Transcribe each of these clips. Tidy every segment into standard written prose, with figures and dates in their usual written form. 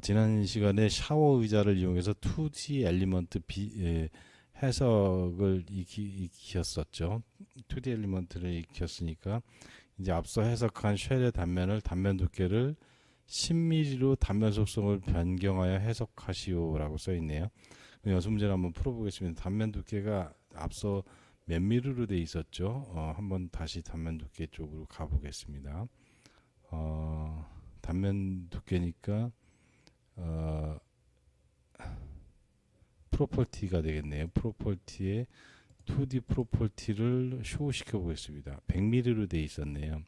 지난 시간에 샤워 의자를 이용해서 2D 엘리먼트 해석을 익혔었죠. 2D 엘리먼트를 익혔으니까 이제 앞서 해석한 쉘의 단면을 단면 두께를 10mm로 단면 속성을 변경하여 해석하시오라고 써 있네요. 연습 문제를 한번 풀어보겠습니다. 단면 두께가 앞서 몇 미리로 돼 있었죠? 한번 다시 단면 두께 쪽으로 가보겠습니다. 단면 두께니까 프로퍼티가 되겠네요. 프로퍼티에 2D 프로퍼티를 쇼 시켜 보겠습니다. 100mm로 돼 있었네요.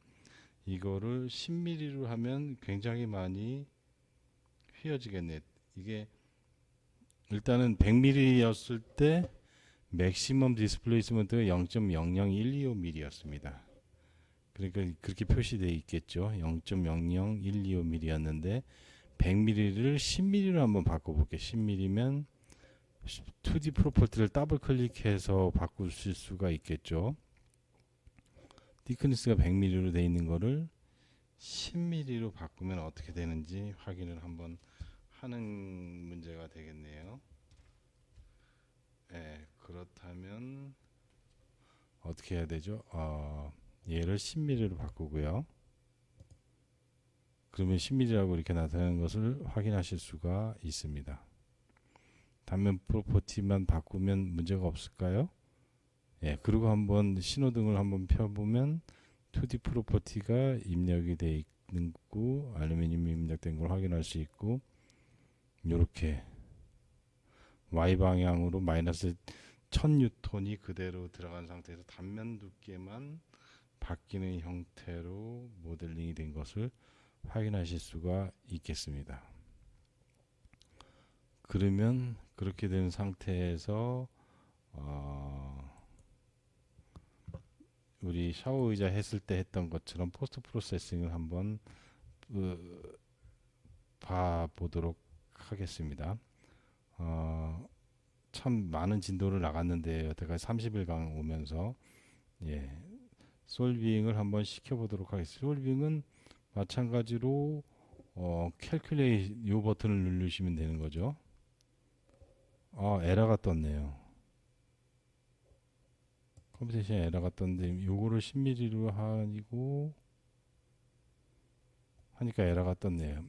이거를 10mm로 하면 굉장히 많이 휘어지겠네. 이게 일단은 100mm였을 때 맥시멈 디스플레이스먼트가 0.00125mm였습니다. 그러니까 그렇게 표시되어 있겠죠. 0.00125mm였는데 100mm를 10mm로 한번 바꿔볼게요. 10mm면 2D 프로퍼티를 더블 클릭해서 바꾸실 수가 있겠죠. 디크니스가 100mm로 되어 있는 거를 10mm로 바꾸면 어떻게 되는지 확인을 한번 하는 문제가 되겠네요. 네, 그렇다면 어떻게 해야 되죠? 얘를 10mm로 바꾸고요. 그러면 10mm라고 이렇게 나타나는 것을 확인하실 수가 있습니다. 단면 프로퍼티만 바꾸면 문제가 없을까요? 예, 그리고 한번 신호등을 한번 펴보면 2D 프로퍼티가 입력이 되어 있는 거, 알루미늄이 입력된 걸 확인할 수 있고, 이렇게 Y 방향으로 마이너스 1000뉴턴이 그대로 들어간 상태에서 단면 두께만 바뀌는 형태로 모델링이 된 것을 확인하실 수가 있겠습니다. 그러면 그렇게 된 상태에서 우리 샤워 의자 했을 때 했던 것처럼 포스트 프로세싱을 한번 봐보도록 하겠습니다. 참 많은 진도를 나갔는데 여태까지 30일간 오면서 솔빙을 한번 시켜보도록 하겠습니다. 솔빙은 마찬가지로 캘큘레이트 이 버튼을 누르시면 되는 거죠. 에러가 떴네요. 컴퓨테이션 에러가 떴는데 요거를 10mm로 하고 하니까 에러가 떴네요.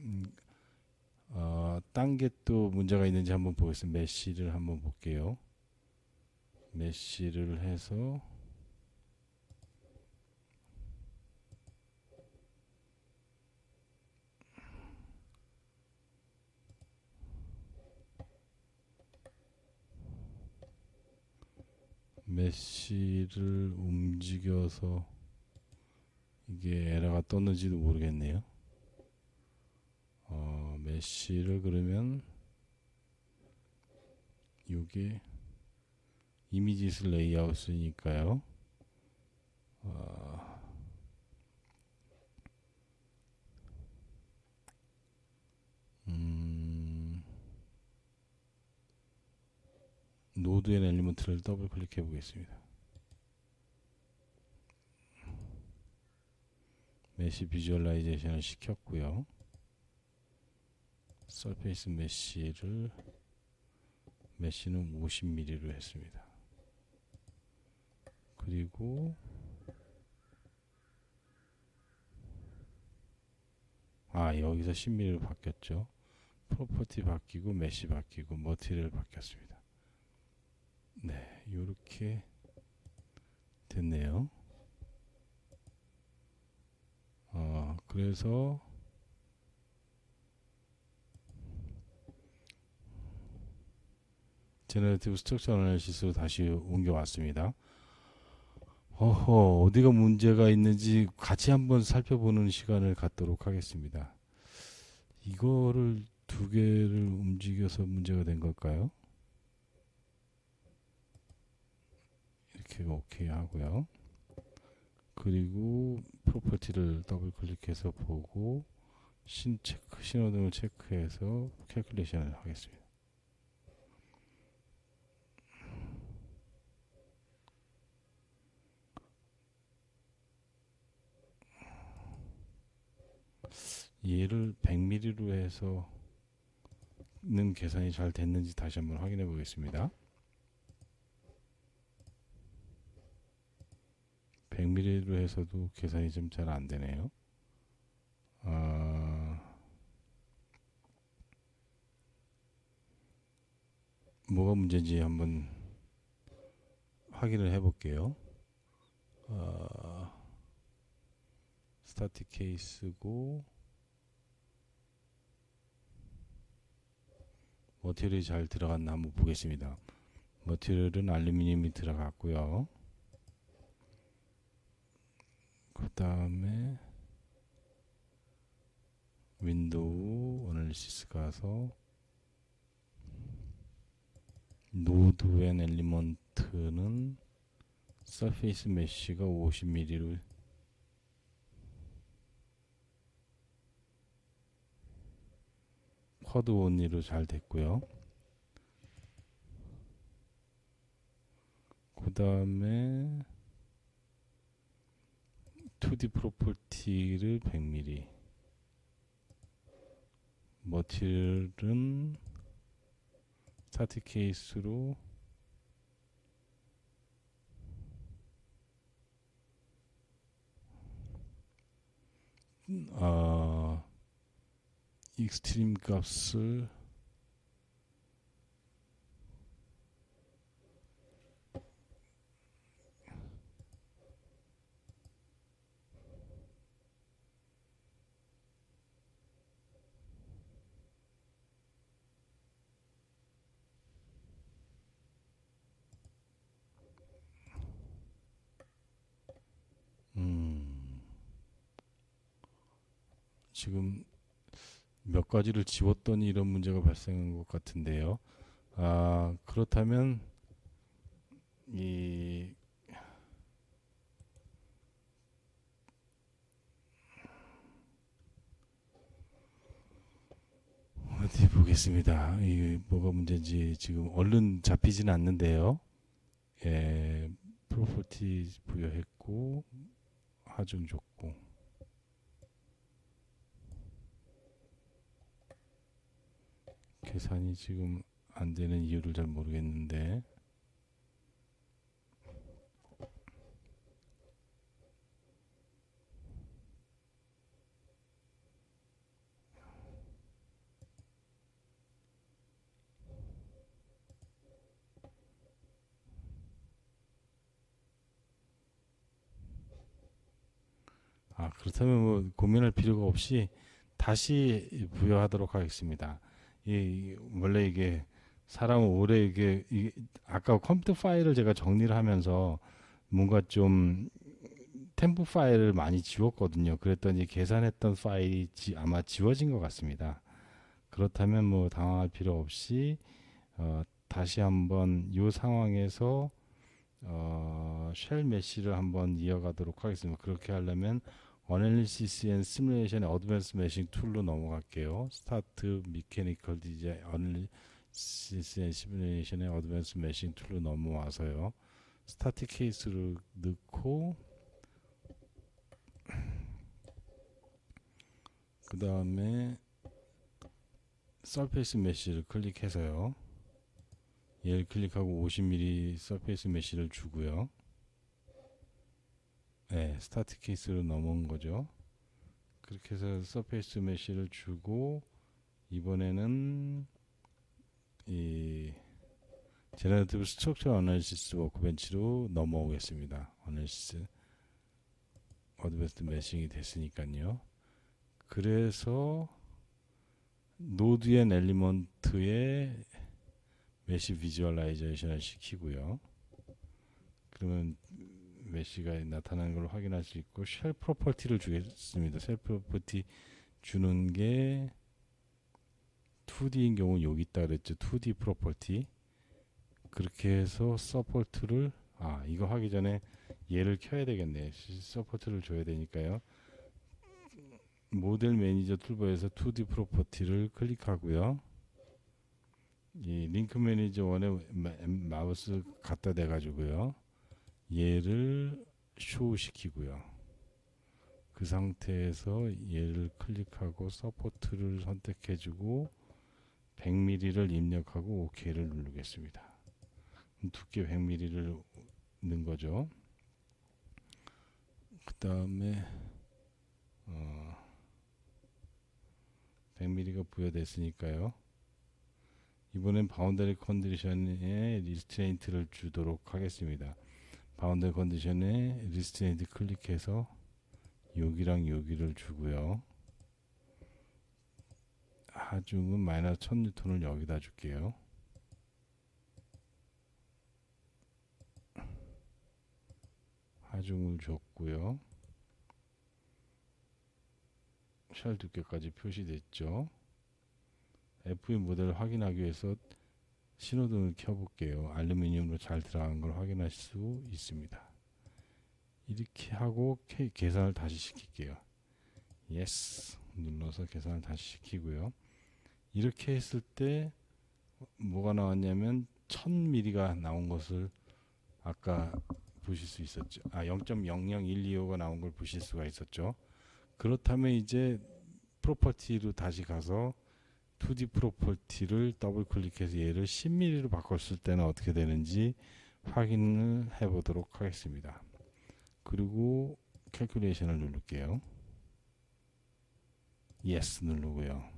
딴 게 또 문제가 있는지 한번 보겠습니다. 메쉬를 한번 볼게요. 메쉬를 해서 메쉬를 움직여서 이게 에러가 떴는지도 모르겠네요. 메쉬를 그러면 이게 이미지스 레이아웃이니까요. 노드 앤 엘리먼트를 더블 클릭해 보겠습니다. 메쉬 비주얼라이제이션을 시켰고요. 서페이스 메쉬는 50mm로 했습니다. 그리고 여기서 10mm로 바뀌었죠. 프로퍼티 바뀌고 메쉬 바뀌고 머티리얼 바뀌었습니다. 네, 이렇게 됐네요. 그래서 제너레이티브 스트럭처 애널리시스로 다시 옮겨왔습니다. 어디가 문제가 있는지 같이 한번 살펴보는 시간을 갖도록 하겠습니다. 이거를 두 개를 움직여서 문제가 된 걸까요? 이렇게 오케이 하고요. 그리고 프로퍼티를 더블 클릭해서 보고 신호등을 체크해서 캘큘레이션을 하겠습니다. 얘를 100mm로 해서 100mm는 계산이 잘 됐는지 다시 한번 확인해 보겠습니다. 100mm로 해서도 계산이 좀 잘 안 되네요. 뭐가 문제인지 한번 확인을 해 볼게요. 스타틱 케이스고 머티리얼이 잘 들어갔나 한번 보겠습니다. 머티리얼은 알루미늄이 들어갔고요. 그 다음에 윈도우 어널리시스 가서 노드 앤 엘리먼트는 서페이스 메쉬가 50mm로 쿼드 온리로 잘 됐고요. 그 다음에 2D 프로퍼티를 100mm, 머티리얼은 스타틱 케이스로 익스트림 값을 지금 몇 가지를 지웠더니 이런 문제가 발생한 것 같은데요. 그렇다면 이 어디 보겠습니다. 이 뭐가 문제인지 지금 얼른 잡히지는 않는데요. 예, 프로퍼티 부여했고 하중 줬고 계산이 지금 안 되는 이유를 잘 모르겠는데 그렇다면 뭐 고민할 필요가 없이 다시 부여하도록 하겠습니다. 원래 이게 사람은 오래 이게 아까 컴퓨터 파일을 제가 정리를 하면서 뭔가 좀 템프 파일을 많이 지웠거든요. 그랬더니 계산했던 파일이 아마 지워진 것 같습니다. 그렇다면 뭐 당황할 필요 없이 다시 한번 이 상황에서 쉘 메쉬를 한번 이어가도록 하겠습니다. 그렇게 하려면 어널리시스 앤 시뮬레이션의 어드밴스 메싱 툴로 넘어갈게요. 스타트 미케니컬 디자인 어널리시스 앤 시뮬레이션의 어드밴스 메싱 툴로 넘어와서요. 스타틱 케이스를 넣고 그 다음에 서페이스 메쉬를 클릭해서요. 얘를 클릭하고 50mm 서페이스 메쉬를 주고요. 네, 스타트 케이스로 넘어온 거죠. 그렇게 해서 서페이스 메쉬를 주고 이번에는 이 제너레이티브 스트럭처 어널리시스 워크벤치로 넘어오겠습니다. 어널리시스 어드밴스드 메싱이 됐으니까요. 그래서 노드 앤 엘리먼트의 메쉬 비주얼라이제이션을 시키고요. 그러면 메쉬가 나타나는 걸 확인할 수 있고 쉘 프로퍼티를 주겠습니다. 쉘 프로퍼티 주는 게 2D인 경우 여기 있다 그랬죠. 2D 프로퍼티. 그렇게 해서 서포트를 이거 하기 전에 얘를 켜야 되겠네. 서포트를 줘야 되니까요. 모델 매니저 툴바에서 2D 프로퍼티를 클릭하고요. 이 링크 매니저 원에 마우스 갖다 대 가지고요. 얘를 쇼 시키고요. 그 상태에서 얘를 클릭하고 서포트를 선택해 주고 100mm를 입력하고 OK를 누르겠습니다. 두께 100mm를 넣은 거죠. 그 다음에 100mm가 부여됐으니까요. 이번엔 바운더리 컨디션에 리스트레인트를 주도록 하겠습니다. 바운더리 컨디션에 리스트레인트 클릭해서 여기랑 여기를 주고요. 하중은 마이너스 1000N을 여기다 줄게요. 하중을 줬고요. 쉘 두께까지 표시됐죠. FE 모델을 확인하기 위해서 신호등을 켜볼게요. 알루미늄으로 잘 들어간 걸 확인할 수 있습니다. 이렇게 하고 계산을 다시 시킬게요. 예스 눌러서 계산을 다시 시키고요. 이렇게 했을 때 뭐가 나왔냐면 1000mm가 나온 것을 아까 보실 수 있었죠. 0.00125가 나온 걸 보실 수가 있었죠. 그렇다면 이제 프로퍼티로 다시 가서 2D 프로퍼티를 더블 클릭해서 얘를 10mm로 바꿨을 때는 어떻게 되는지 확인을 해 보도록 하겠습니다. 그리고 캘큘레이션을 누를게요. 예스 누르고요.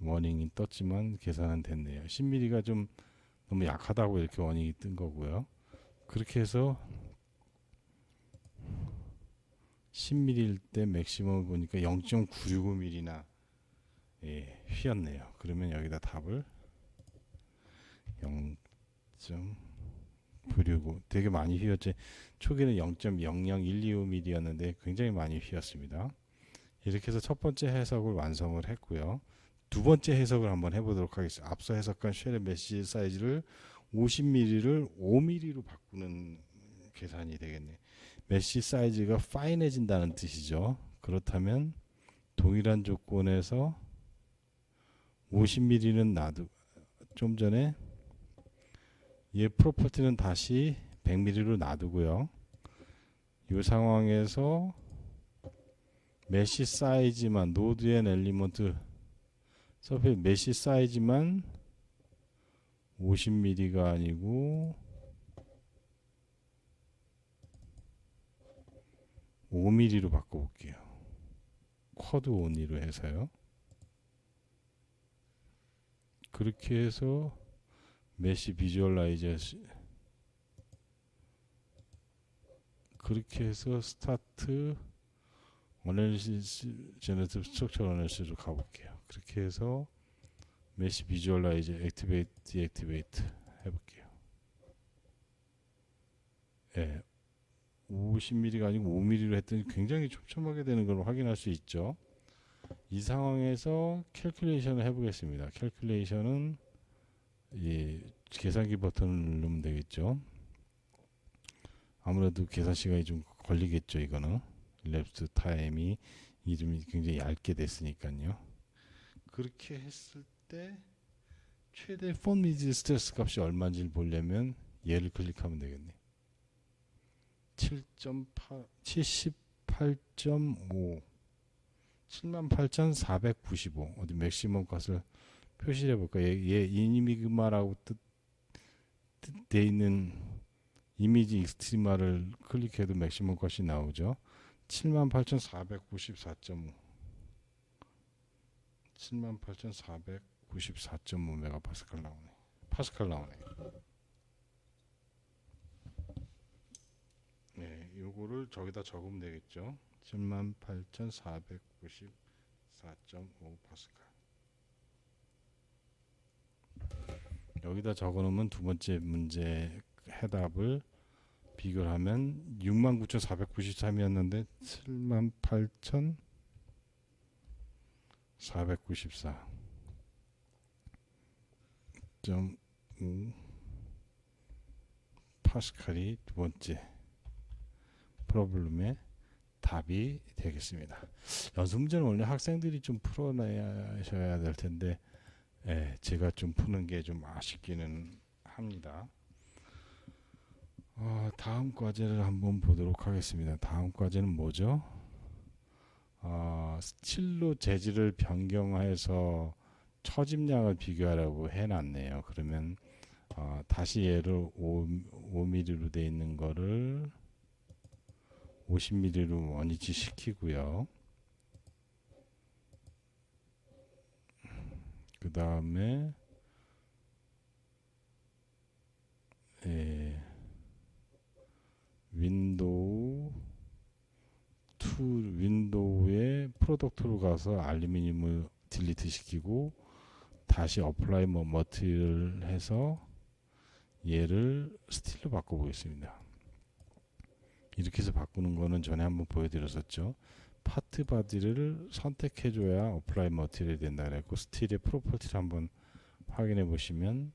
워닝이 떴지만 계산은 됐네요. 10mm가 좀 너무 약하다고 이렇게 워닝이 뜬 거고요. 그렇게 해서 10mm일 때 맥시멈을 보니까 0.965mm나 휘었네요. 그러면 여기다 답을 0.965 되게 많이 휘었지. 초기는 0.00125mm였는데 굉장히 많이 휘었습니다. 이렇게 해서 첫 번째 해석을 완성을 했고요. 두 번째 해석을 한번 해보도록 하겠습니다. 앞서 해석한 쉘의 메시 사이즈를 50mm를 5mm로 바꾸는 계산이 되겠네요. 메시 사이즈가 파인해진다는 뜻이죠. 그렇다면 동일한 조건에서 50mm는 놔두고 좀 전에 얘 프로퍼티는 다시 100mm로 놔두고요. 이 상황에서 메시 사이즈만 노드 앤 엘리먼트 서페이스 메시 사이즈만 50mm가 아니고 5mm로 바꿔볼게요. 쿼드 온리로 해서요. 그렇게 해서 메시 비주얼라이제이션 그렇게 해서 스타트 어널리시스 제너티브 스트럭처 어널리시스로 가볼게요. 그렇게 해서 메시 비주얼라이저 액티베이트 디액티베이트 해볼게요. 예, 50mm가 아니고 5mm로 했더니 굉장히 촘촘하게 되는 걸 확인할 수 있죠. 이 상황에서 캘큘레이션을 해보겠습니다. 캘큘레이션은 계산기 버튼을 누르면 되겠죠. 아무래도 계산 시간이 좀 걸리겠죠. 이거는 랩스 타임이 이름이 굉장히 얇게 됐으니까요. 그렇게 했을 때 최대 폰 미지 스트레스 값이 얼마인지를 보려면 얘를 클릭하면 되겠네. 78.5 78,495 어디 맥시멈 값을 표시해 볼까? 얘 이니미그마라고 뜻돼 있는 이미지 익스트리마를 클릭해도 맥시멈 값이 나오죠. 78,494.5 78,494.5 메가파스칼 나오네. 파스칼 나오네. 네, 요거를 저기다 적으면 되겠죠. 78,494.5 파스칼. 여기다 적어놓으면 두 번째 문제 해답을 비교를 하면 69,493이었는데 78,494.5 파스칼이 두 번째 프로블럼의 답이 되겠습니다. 연습 문제는 원래 학생들이 좀 풀어내셔야 될 텐데 제가 좀 푸는 게 좀 아쉽기는 합니다. 다음 과제를 한번 보도록 하겠습니다. 다음 과제는 뭐죠? 스틸로 재질을 변경해서 처짐량을 비교하라고 해놨네요. 그러면 다시 얘를 5mm로 되어 있는 거를 50mm로 원위치 시키고요. 그 다음에 윈도우의 프로덕트로 가서 알루미늄을 딜리트 시키고 다시 어플라이 머티리얼 해서 얘를 스틸로 바꿔보겠습니다. 이렇게 해서 바꾸는 거는 전에 한번 보여드렸었죠. 파트 바디를 선택해줘야 어플라이 머티리얼이 된다 그랬고, 스틸의 프로퍼티를 한번 확인해 보시면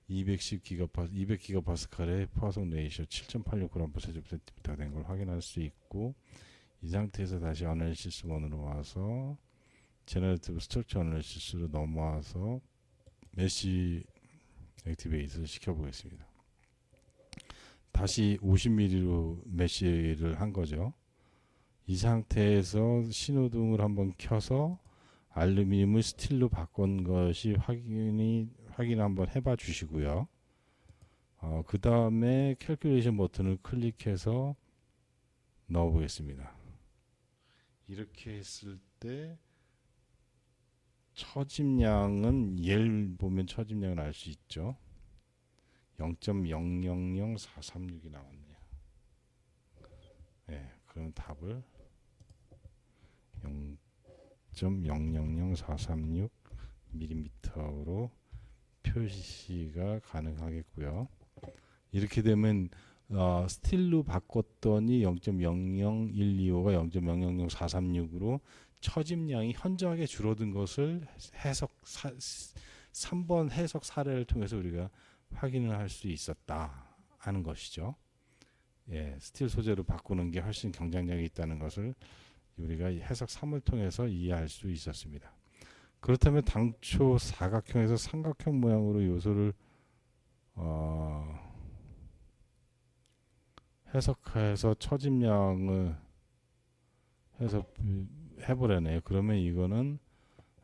200기가파스칼의 파송 레이셔 7.86g/cm 된 걸 확인할 수 있고, 이 상태에서 다시 어널리시스 1으로 와서 제너레이티브 스트럭처 어널리시스로 넘어와서 메시 액티베이트를 시켜보겠습니다. 다시 50mm로 메시를 한 거죠. 이 상태에서 신호등을 한번 켜서 알루미늄을 스틸로 바꾼 것이 확인 한번 해봐 주시고요. 그 다음에 캘큘레이션 버튼을 클릭해서 넣어 보겠습니다. 이렇게 했을 때 처짐량은 얘를 보면 처짐량을 알 수 있죠. 0.000436이 나왔네요. 네, 그럼 답을 0.000436mm로 표시가 가능하겠고요. 이렇게 되면 스틸로 바꿨더니 0.00125가 0.000436으로 처짐량이 현저하게 줄어든 것을 3번 해석 사례를 통해서 우리가 확인을 할 수 있었다 하는 것이죠. 예, 스틸 소재로 바꾸는 게 훨씬 경쟁력이 있다는 것을 우리가 해석 3을 통해서 이해할 수 있었습니다. 그렇다면 당초 사각형에서 삼각형 모양으로 요소를 해석해서 처짐량을 해서 해보려네요. 그러면 이거는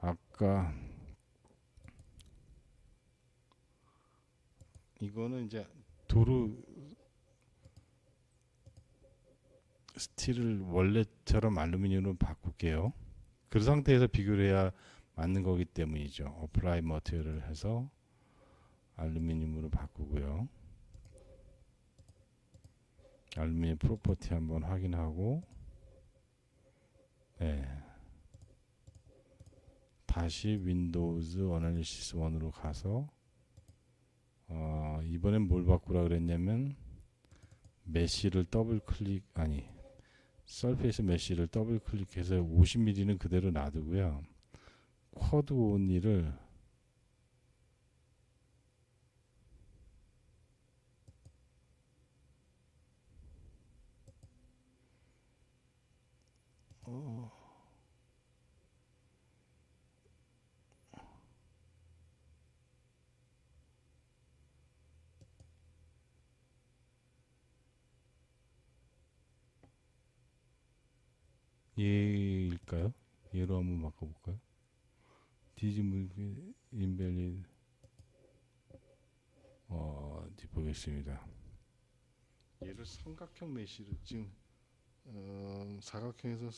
아까 이거는 이제 도루 스틸을 원래처럼 알루미늄으로 바꿀게요. 그 상태에서 비교를 해야 맞는 거기 때문이죠. 어플라이 머티리얼을 해서 알루미늄으로 바꾸고요. 알루미늄 프로퍼티 한번 확인하고, 네. 다시 윈도우즈 어널리시스 1으로 가서 이번엔 뭘 바꾸라 그랬냐면 메쉬를 더블 클릭 서페이스 메쉬를 더블 클릭해서 50mm는 그대로 놔두고요. 쿼드 온리를 얘일까요? 얘로 한번 바꿔볼까요? 디지물 인벨리 어디 보겠습니다. 얘를 삼각형 메쉬를 지금 사각형에서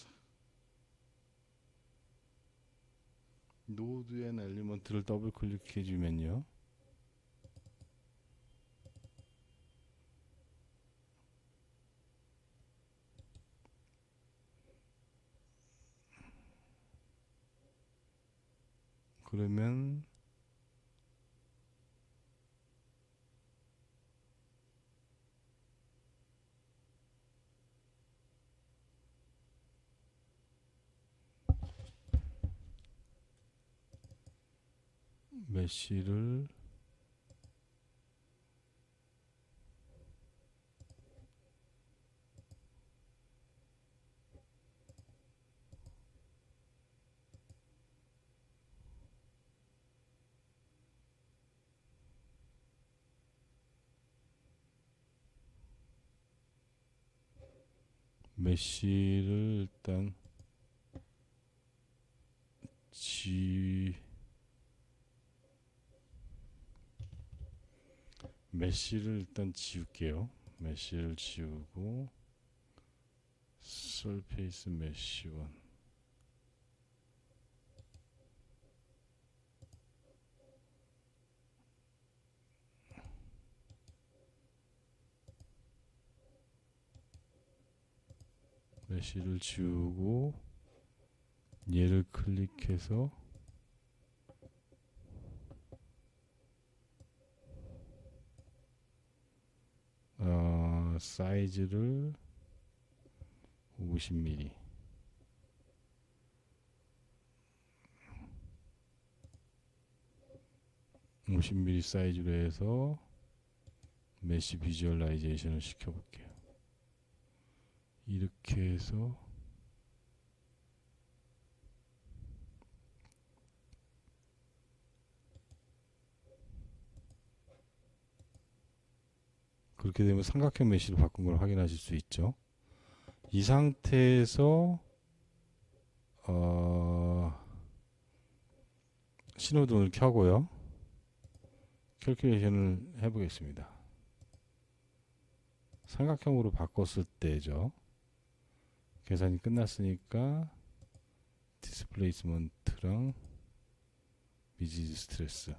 노드 앤 엘리먼트를 더블 클릭해 주면요. 그러면 메쉬를 일단 메쉬를 일단 지울게요. 메쉬를 지우고 서페이스 메쉬 1 메쉬를 지우고 얘를 클릭해서 사이즈를 50mm 50mm 사이즈로 해서 메쉬 비주얼라이제이션을 시켜볼게요. 이렇게 해서 그렇게 되면 삼각형 메쉬로 바꾼 걸 확인하실 수 있죠. 이 상태에서 신호등을 켜고요. 캘큘레이션을 해보겠습니다. 삼각형으로 바꿨을 때죠. 계산이 끝났으니까 디스플레이스먼트랑 미지즈 스트레스,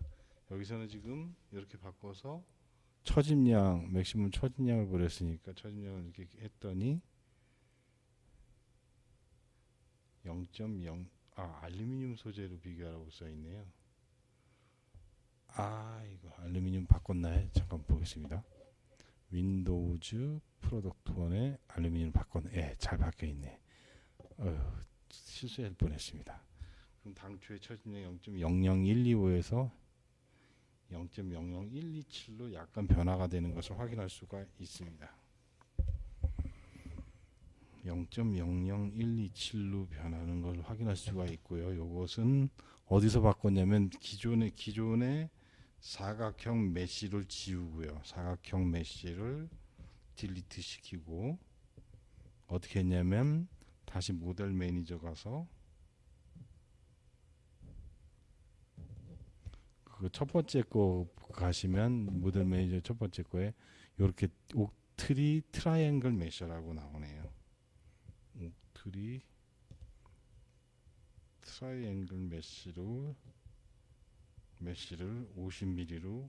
여기서는 지금 이렇게 바꿔서 처짐량, 맥시멈 처짐량을 버렸으니까 처짐량을 이렇게 했더니 0.0 알루미늄 소재로 비교하라고 써있네요. 이거 알루미늄 바꿨나요? 잠깐 보겠습니다. 윈도우즈 프로덕트 1에 알루미늄 바꿨네. 예, 잘 바뀌어있네. 실수할 뻔했습니다. 그럼 당초에 처짐량 0.00125에서 0.00127로 약간 변화가 되는 것을 확인할 수가 있습니다. 0.00127로 변하는 걸 확인할 수가 있고요. 이것은 어디서 바꿨냐면 기존의 사각형 메쉬를 지우고요. 사각형 메쉬를 딜리트 시키고 어떻게 했냐면 다시 모델 매니저 가서 그 첫 번째 거 가시면 모델 매니저 첫 번째 거에 이렇게 옥트리 트라이앵글 메셔라고 나오네요. 옥트리 트라이앵글 메쉬를 50mm로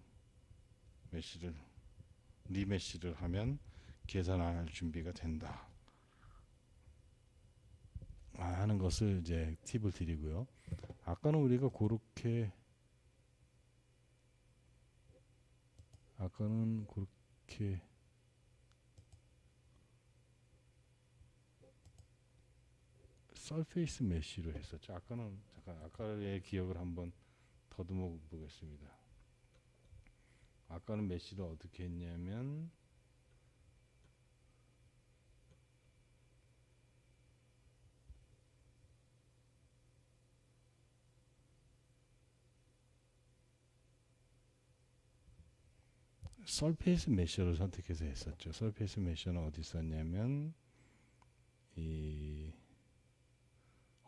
리메쉬를 하면 계산할 준비가 된다 하는 것을 이제 팁을 드리고요. 아까는 우리가 그렇게 서페이스 메쉬로 했었죠. 아까의 기억을 한번 더듬어 보겠습니다. 아까는 메쉬를 어떻게 했냐면 서페이스 메쉬를 선택해서 했었죠. 서페이스 메쉬는 어디 썼냐면 이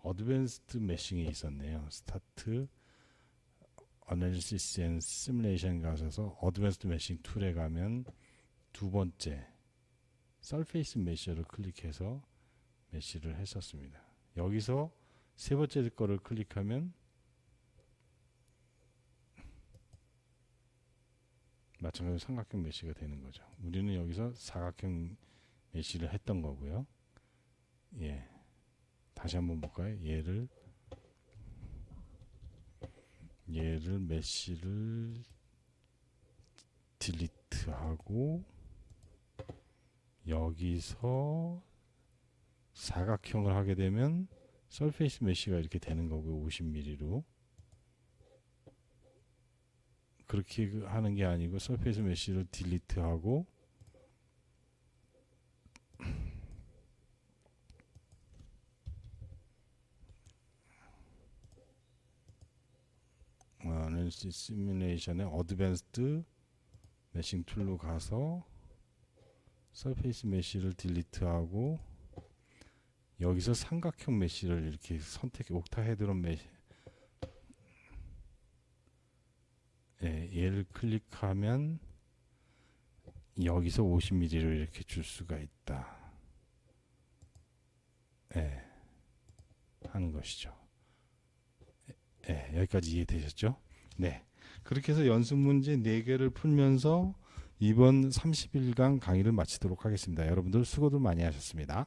어드밴스드 메싱이 있었네요. 스타트 어널리시스 앤 시뮬레이션 가셔서 어드밴스드 메싱 툴에 가면 두 번째 서페이스 메쉬를 클릭해서 메쉬를 했었습니다. 여기서 세 번째 거를 클릭하면 마찬가지로 삼각형 메쉬가 되는 거죠. 우리는 여기서 사각형 메쉬를 했던 거고요. 예, 다시 한번 볼까요? 얘를 메쉬를 딜리트하고 여기서 사각형을 하게 되면 서페이스 메쉬가 이렇게 되는 거고요. 50mm로 그렇게 하는 게 아니고 서페이스 메쉬를 딜리트하고 시뮬레이션의 어드밴스드 메싱 툴로 가서 서페이스 메쉬를 딜리트하고 여기서 삼각형 메쉬를 이렇게 옥타헤드론 메쉬, 얘를 클릭하면 여기서 50mm를 이렇게 줄 수가 있다. 예, 하는 것이죠. 예, 여기까지 이해되셨죠? 네. 그렇게 해서 연습 문제 4개를 풀면서 이번 30일간 강의를 마치도록 하겠습니다. 여러분들 수고들 많이 하셨습니다.